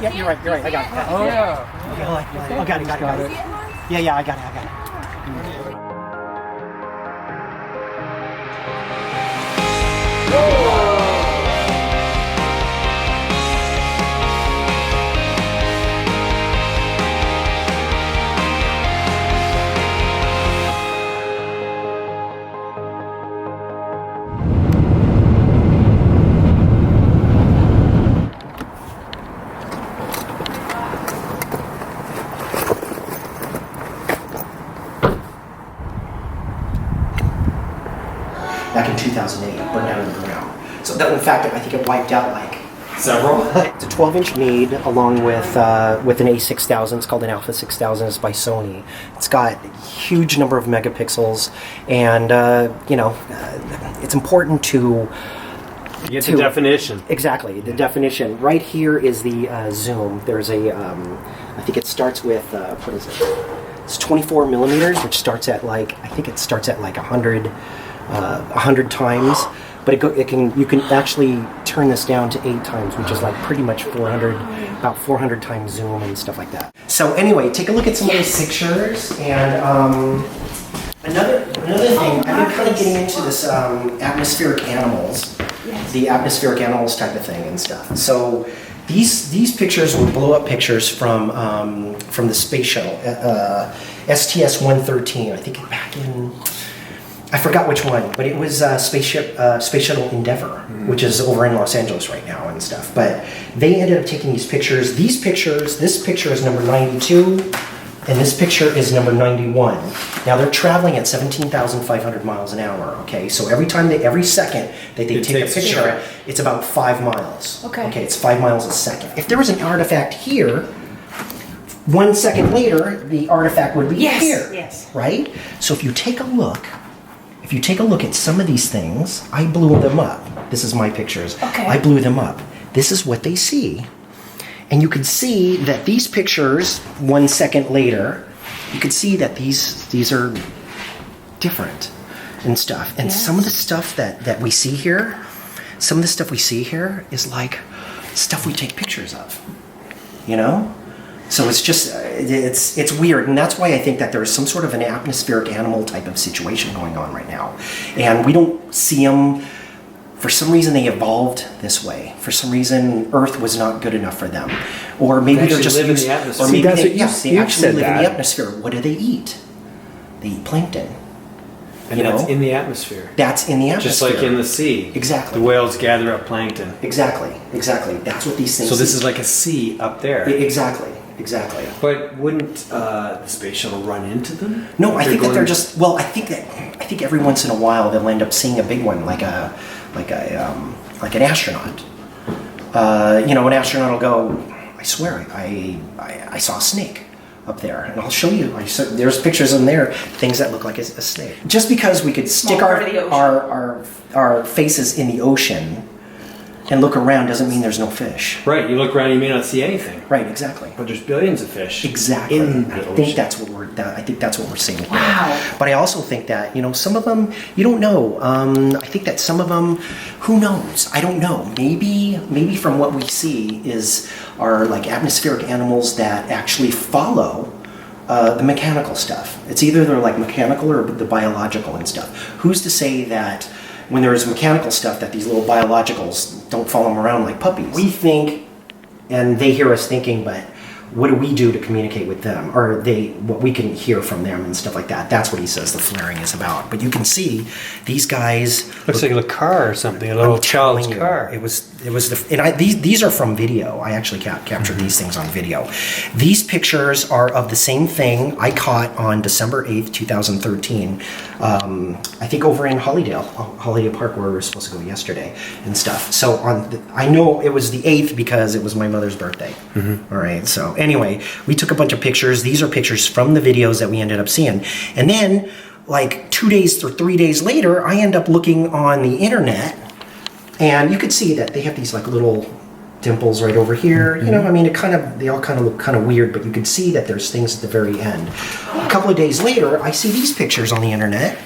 Yeah, you're right. I got it. Oh, yeah. I got it. Yeah, I got it. Back in 2008, burned down to the ground. So that, in fact, I think it wiped out like Several? It's a 12-inch made along with an A6000. It's called an Alpha 6000. It's by Sony. It's got a huge number of megapixels, and it's important to get the definition. Exactly, the definition. Right here is the zoom. There's a, I think it starts with what is it? It's 24 millimeters, which starts at like 100 times. But you can actually turn this down to 8 times, which is like pretty much about 400 times zoom and stuff like that. So anyway, take a look at some of these pictures. And another thing, I've been kind of getting into this atmospheric animals, the atmospheric animals type of thing and stuff. So these pictures were blow-up pictures from the space shuttle, STS-113. I think back in, I forgot which one, but it was Space Shuttle Endeavour, which is over in Los Angeles right now and stuff. But they ended up taking these pictures. These pictures, this picture is number 92, and this picture is number 91. Now they're traveling at 17,500 miles an hour. Okay, so every second that they take a picture, it's about 5 miles. Okay, it's 5 miles a second. If there was an artifact here, 1 second later, the artifact would be here. Yes. Right. So if you take a look. If you take a look at some of these things, I blew them up. This is my pictures. Okay. I blew them up. This is what they see. And you can see that these pictures, 1 second later, you can see that these are different and stuff. And some of the stuff that we see here, is like stuff we take pictures of, you know? So it's just, it's weird, and that's why I think that there's some sort of an atmospheric animal type of situation going on right now. And we don't see them, for some reason they evolved this way. For some reason Earth was not good enough for them. Or maybe they're just live in the atmosphere. Or maybe they actually said live that. in the atmosphere. What do they eat? They eat plankton. And that's in the atmosphere. That's in the atmosphere. Just like in the sea. Exactly. The whales gather up plankton. Exactly. That's what these things So this is like a sea up there. Exactly. But wouldn't the space shuttle run into them? No, I think that they're just. Well, I think every once in a while they'll end up seeing a big one, like an astronaut. An astronaut will go, I swear, I saw a snake up there, and I'll show you. There's pictures in there, things that look like a snake. Just because we could stick our faces in the ocean and look around doesn't mean there's no fish. Right, you look around, you may not see anything. Right, exactly. But there's billions of fish. Exactly. In the I ocean. think that's what we're seeing. Wow. But I also think that some of them you don't know. I think that some of them, who knows? I don't know. Maybe from what we see are like atmospheric animals that actually follow the mechanical stuff. It's either they're like mechanical or the biological and stuff. Who's to say that when there is mechanical stuff that these little biologicals don't follow them around like puppies? We think, and they hear us thinking, but what do we do to communicate with them? Or what we can hear from them and stuff like that. That's what he says the flaring is about. But you can see these guys. Looks like a car or something, a little child's car. These are from video. I actually captured these things on video. These pictures are of the same thing I caught on December 8th, 2013. I think over in Hollydale Park, where we were supposed to go yesterday and stuff. So I know it was the 8th because it was my mother's birthday. All right, so anyway, we took a bunch of pictures. These are pictures from the videos that we ended up seeing. And then, like 2 days or 3 days later, I end up looking on the internet, and you could see that they have these like little dimples right over here. You know, I mean, they all kind of look kind of weird, but you can see that there's things at the very end. A couple of days later, I see these pictures on the internet,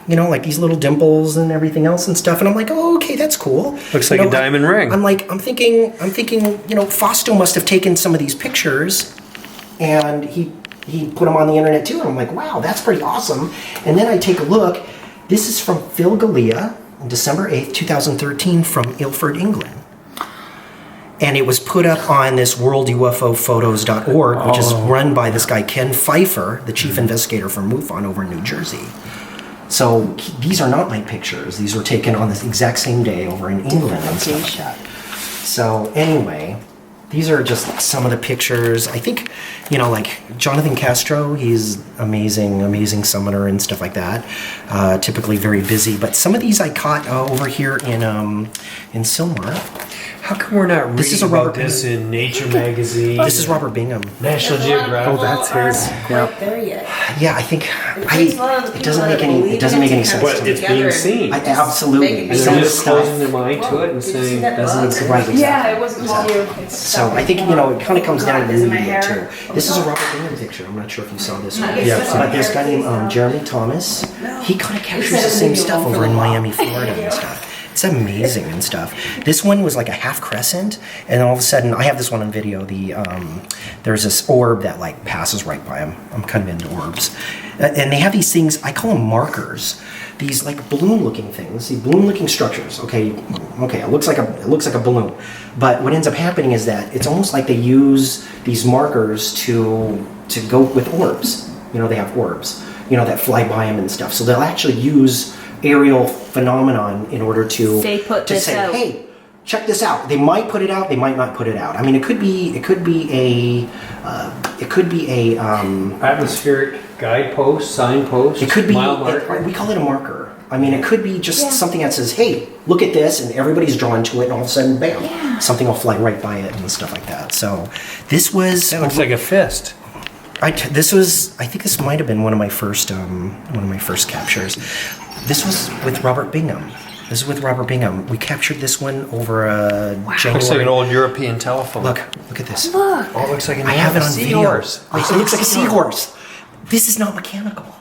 like these little dimples and everything else and stuff. And I'm like, oh, okay, that's cool. Looks like a diamond ring. I'm thinking, Fausto must have taken some of these pictures, and he put them on the internet too. And I'm like, wow, that's pretty awesome. And then I take a look. This is from Phil Galea on December 8th, 2013 from Ilford, England. And it was put up on this worldufophotos.org, which is run by this guy, Ken Pfeiffer, the chief investigator from MUFON over in New Jersey. So these are not my pictures. These were taken on this exact same day over in England and stuff. So anyway, these are just some of the pictures. I think, like Jonathan Castro, he's amazing summoner and stuff like that. Typically very busy. But some of these I caught over here in Sylmar. How come we're not reading about this in Nature magazine? This is Robert Bingham. National Geographic. Oh, that's his. Yeah. Quite there yet. Yeah, I think it doesn't make any sense. But it's being seen. Absolutely. And they're just closing their mind to it and saying, doesn't look right. Exactly. Yeah, it wasn't you. So I think, it kind of comes down to the media too. This is a Robert Bingham picture. I'm not sure if you saw this one. Yeah. But this guy named Jeremy Thomas, he kind of captures the same stuff over in Miami, Florida and stuff. It's amazing and stuff. This one was like a half crescent, and all of a sudden, I have this one on video. There's this orb that like passes right by him. I'm kind of into orbs, and they have these things. I call them markers. These like balloon-looking things, these balloon-looking structures. Okay. It looks like a balloon, but what ends up happening is that it's almost like they use these markers to go with orbs. They have orbs, that fly by them and stuff. So they'll actually use aerial phenomenon in order to say, hey, check this out. They might put it out, they might not put it out. I mean, it could be a atmospheric guidepost, signpost. It could be mile marker. We call it a marker. I mean, it could be just something that says, hey, look at this, and everybody's drawn to it, and all of a sudden, bam, something will fly right by it and stuff like that. So this was that looks like a fist. I think this might have been one of my first captures. This was with Robert Bingham. We captured this one over January. Looks like an old European telephone. Look at this. Look. Oh, it looks like I have it on video. seahorse. It looks like a seahorse. This is not mechanical.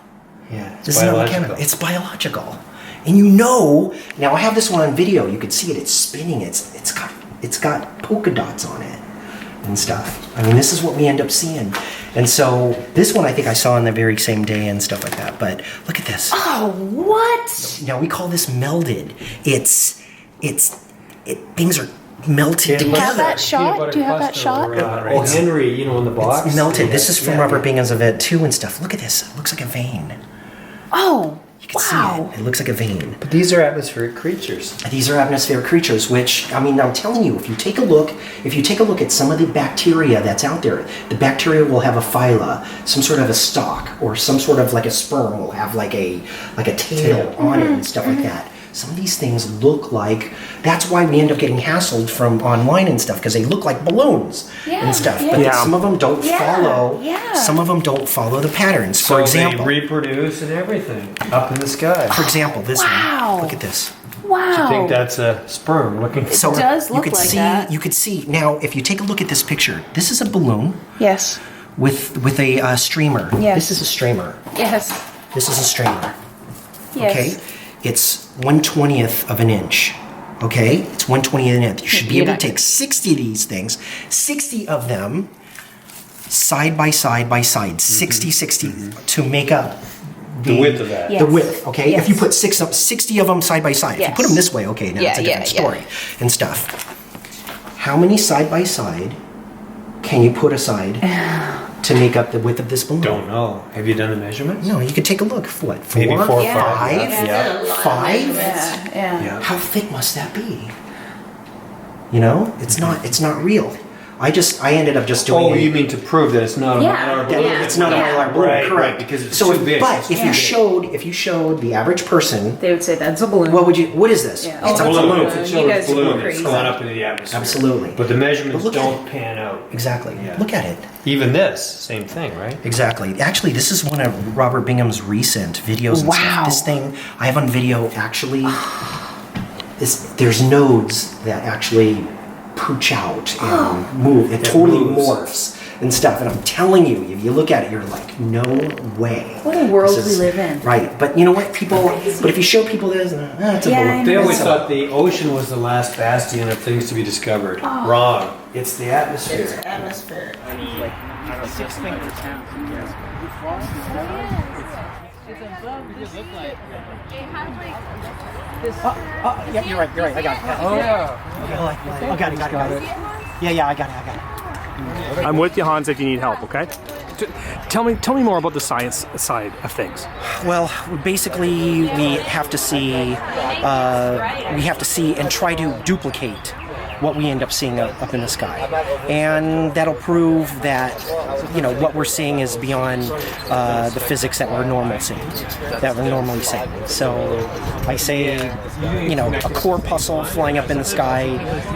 Yeah, This is not mechanical. It's biological. And now I have this one on video. You can see it. It's spinning. It's got polka dots on it and stuff. I mean, this is what we end up seeing. And so this one I think I saw on the very same day and stuff like that. But look at this. Oh, what? Now we call this melded. Things are melted together. Do you have that shot? Oh, Henry, in the box. It's melted. This is from Robert Bingham's event too and stuff. Look at this. It looks like a vein. Oh, You can see it. It looks like a vein. But these are atmospheric creatures. These are atmospheric creatures, which, I mean, I'm telling you, if you take a look at some of the bacteria that's out there, the bacteria will have a phyla, some sort of a stalk, or some sort of like a sperm will have like a tail on it and stuff like that. Some of these things look like, that's why we end up getting hassled from online and stuff, because they look like balloons and stuff. But some of them don't follow. Some of them don't follow the patterns. So For example, they reproduce and everything up in the sky. For example, this one. Look at this. Wow. Do you think that's a sperm looking for? It does look like that. You could see now if you take a look at this picture. This is a balloon. Yes. With a streamer. Yes. This is a streamer. Yes. This is a streamer. Yes. Okay. It's 1/20th of an inch. Okay? It's 1/20th of an inch. You should be able to take 60 of these things, 60 of them side by side by side, 60 to make up the width of that. The width, okay? If you put 60 of them side by side, if you put them this way, okay, now it's a different story and stuff. How many side by side can you put aside to make up the width of this balloon? Don't know. Have you done the measurements? No, you could take a look. What? Maybe 4 or 5. Yeah. 5? Yeah. How thick must that be? It's not real. I ended up just doing. Oh, you mean to prove that it's not a Mylar balloon? It's not a Mylar balloon, right, correct? Because it's too big. But if you showed the average person, They would say that's a balloon. what is this? Yeah. It's a Oh, balloon. It's a You children's guys are balloon. It's crazy. gone up into the atmosphere. Absolutely. But the measurements But look at don't pan out. Exactly. Yeah. Look at it. Even this, same thing, right? Exactly. Actually, this is one of Robert Bingham's recent videos and stuff. This thing I have on video actually there's nodes that actually pooch out and move. It totally moves. morphs. and stuff. And I'm telling you, if you look at it, you're like, no way. What a world This we is- live in. Right, but you know what, but if you show people this, it's a Yeah, balloon. I They always So- thought the ocean was the last bastion of things to be discovered. Wrong. It's the atmosphere. Atmosphere. Six fingers. Yeah, you're right. I got it. Oh yeah. Oh, got it. Yeah, I got it. I'm with you, Hans, if you need help, okay? Tell me more about the science side of things. Well, basically, we have to see and try to duplicate what we end up seeing up in the sky, and that'll prove that what we're seeing is beyond the physics that we're normally seeing. So I say, a core puzzle flying up in the sky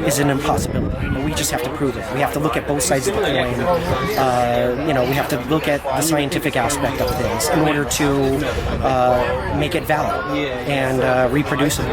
is an impossibility. We just have to prove it. We have to look at both sides of the coin. We have to look at the scientific aspect of things in order to make it valid and reproducible.